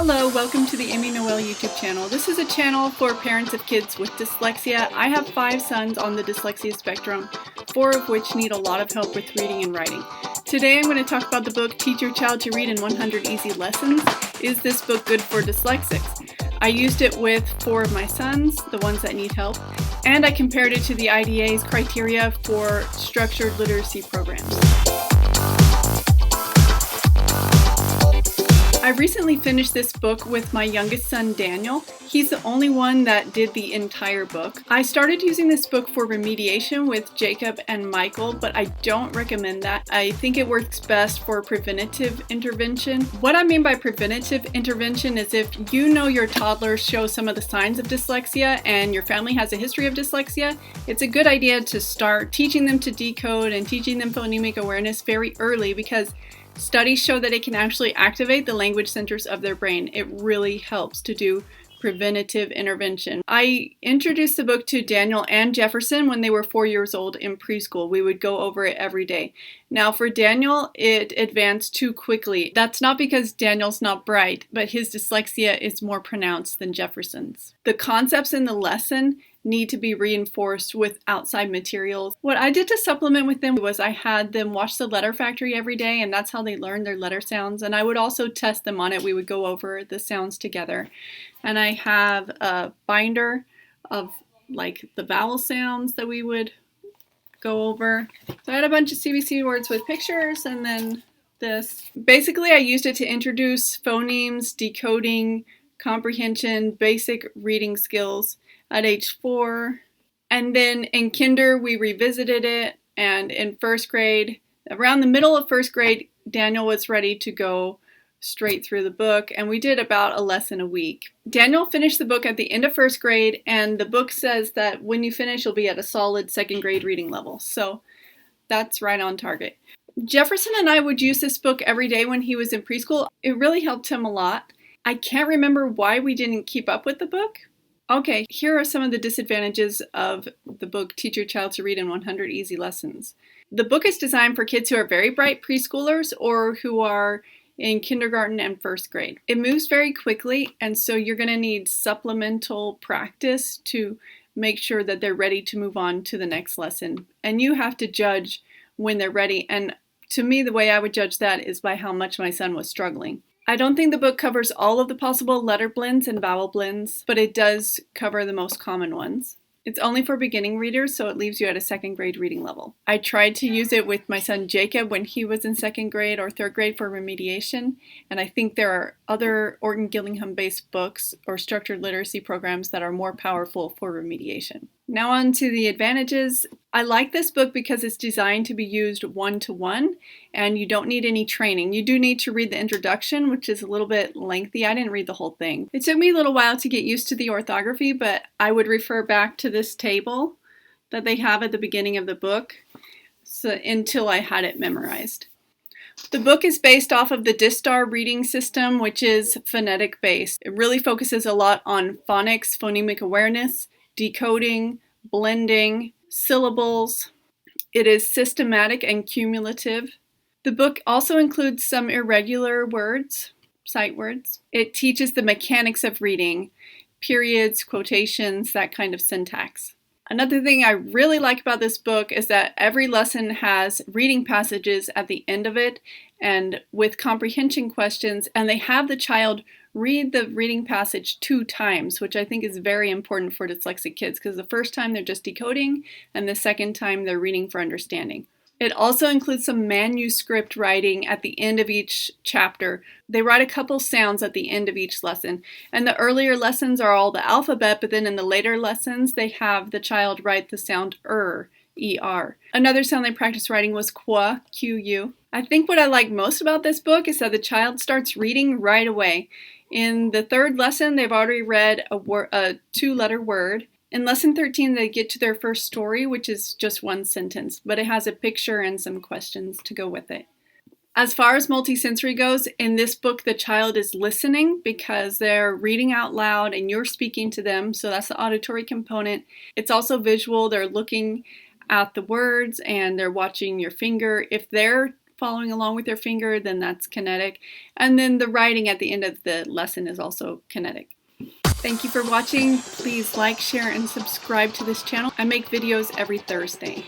Hello, welcome to the Amy Noel YouTube channel. This is a channel for parents of kids with dyslexia. I have 5 sons on the dyslexia spectrum, 4 of which need a lot of help with reading and writing. Today I'm going to talk about the book Teach Your Child to Read in 100 Easy Lessons. Is this book good for dyslexics? I used it with 4 of my sons, the ones that need help, and I compared it to the IDA's criteria for structured literacy programs. I recently finished this book with my youngest son, Daniel. He's the only one that did the entire book. I started using this book for remediation with Jacob and Michael, but I don't recommend that. I think it works best for preventative intervention. What I mean by preventative intervention is if you know your toddler shows some of the signs of dyslexia and your family has a history of dyslexia, it's a good idea to start teaching them to decode and teaching them phonemic awareness very early, because studies show that it can actually activate the language centers of their brain. It really helps to do preventative intervention. I introduced the book to Daniel and Jefferson when they were 4 years old in preschool. We would go over it every day. Now for Daniel, it advanced too quickly. That's not because Daniel's not bright, but his dyslexia is more pronounced than Jefferson's. The concepts in the lesson need to be reinforced with outside materials. What I did to supplement with them was I had them watch the Letter Factory every day, and that's how they learned their letter sounds. And I would also test them on it. We would go over the sounds together. And I have a binder of like the vowel sounds that we would go over. So I had a bunch of CBC words with pictures, and then this. Basically, I used it to introduce phonemes, decoding, comprehension, basic reading skills at age 4. And then in kinder, we revisited it. And in first grade, around the middle of first grade, Daniel was ready to go straight through the book. And we did about a lesson a week. Daniel finished the book at the end of first grade. And the book says that when you finish, you'll be at a solid second grade reading level. So that's right on target. Jefferson and I would use this book every day when he was in preschool. It really helped him a lot. I can't remember why we didn't keep up with the book. Okay, here are some of the disadvantages of the book Teach Your Child to Read in 100 Easy Lessons. The book is designed for kids who are very bright preschoolers or who are in kindergarten and first grade. It moves very quickly, and so you're going to need supplemental practice to make sure that they're ready to move on to the next lesson. And you have to judge when they're ready. And to me, the way I would judge that is by how much my son was struggling. I don't think the book covers all of the possible letter blends and vowel blends, but it does cover the most common ones. It's only for beginning readers, so it leaves you at a second grade reading level. I tried to use it with my son Jacob when he was in second grade or third grade for remediation, and I think there are other Orton-Gillingham based books or structured literacy programs that are more powerful for remediation. Now on to the advantages. I like this book because it's designed to be used one-to-one, and you don't need any training. You do need to read the introduction, which is a little bit lengthy. I didn't read the whole thing. It took me a little while to get used to the orthography, but I would refer back to this table that they have at the beginning of the book until I had it memorized. The book is based off of the DISTAR reading system, which is phonetic based. It really focuses a lot on phonics, phonemic awareness, decoding, blending, syllables. It is systematic and cumulative. The book also includes some irregular words, sight words. It teaches the mechanics of reading, periods, quotations, that kind of syntax. Another thing I really like about this book is that every lesson has reading passages at the end of it and with comprehension questions, and they have the child read the reading passage 2 times, which I think is very important for dyslexic kids because the first time they're just decoding and the second time they're reading for understanding. It also includes some manuscript writing at the end of each chapter. They write a couple sounds at the end of each lesson. And the earlier lessons are all the alphabet, but then in the later lessons, they have the child write the sound E-R. Another sound they practiced writing was qua, Q-U. I think what I like most about this book is that the child starts reading right away. In the 3rd lesson, they've already read a 2-letter word. In lesson 13, they get to their first story, which is just 1 sentence, but it has a picture and some questions to go with it. As far as multisensory goes, in this book, the child is listening because they're reading out loud and you're speaking to them, so that's the auditory component. It's also visual. They're looking at the words and they're watching your finger. If they're following along with their finger, then that's kinetic. And then the writing at the end of the lesson is also kinetic. Thank you for watching. Please like, share, and subscribe to this channel. I make videos every Thursday.